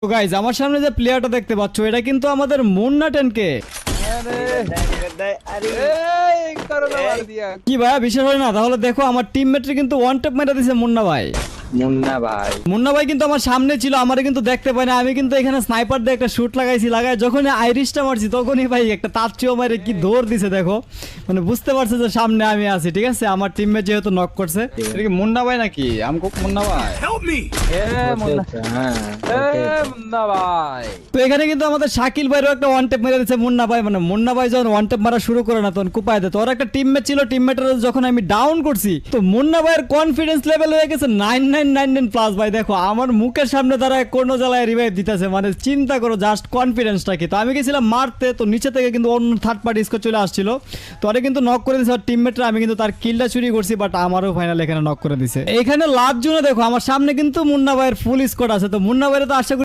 তো গাইজ আমার সামনে যে প্লেয়ারটা দেখতে পাচ্ছ এটা কিন্তু আমাদের মুন্না 10K। কি ভাই বিশ্বাস হয় না? তাহলে দেখো আমার টিমমেটরে কিন্তু ওয়ান ট্যাপ মেরে দিছে মুন্না ভাই। মুন্না ভাই কিন্তু আমার সামনে ছিল, আমারে কিন্তু দেখতে পায় না। আমি কিন্তু এখানে স্নাইপার দিয়ে একটা শুট লাগাইছি, লাগাই যখন আইরিশটা মারছি তখনই ভাই একটা তাচ্চিও মারে কি দৌড় দিছে দেখো, মানে বুঝতে পারছে যে সামনে আমি আছি। ঠিক আছে, আমার টিমমেট যেহেতু নক করছে। এটা কি মুন্না ভাই নাকি? আমকো মুন্না ভাই। মুন্না ভাই। তো এখানে কিন্তু আমাদের শাকিল ভাইরও একটা ওয়ান ট্যাপ মেরে দিচ্ছে মুন্না ভাই। মানে মুন্না ভাই যখন ওয়ান ট্যাপ মারা শুরু করে না তখন কুপায় দেয়। তো ওর একটা টিমমেট ছিল, টিমমেটের যখন আমি ডাউন করছি তো মুন্না ভাইয়ের কনফিডেন্স লেভেল হয়ে গেছে 9999 প্লাস। ভাই দেখো আমার মুখের সামনে তারা কোনো জ্বালায় রিভাইভ দিতেছে, মানে চিন্তা করো জাস্ট কনফিডেন্সটা কি। তো আমি গেছিলাম মারতে, তো নিচে থেকে কিন্তু অন্য থার্ড পার্টি স্কোর চলে আসছিল, তো ওরা কিন্তু নক করে দিয়েছে টিমমেটরা। আমি কিন্তু তার কিলটা চুরি করছি, বাট আমারও ফাইনাল এখানে নক করে দিছে। এখানে লাস্ট জুনে দেখো আমার সামনে কিন্তু মুন্না ভাইয়ের ফুল স্কোর আছে। তো মুন্না ভাইয়ের তো আশা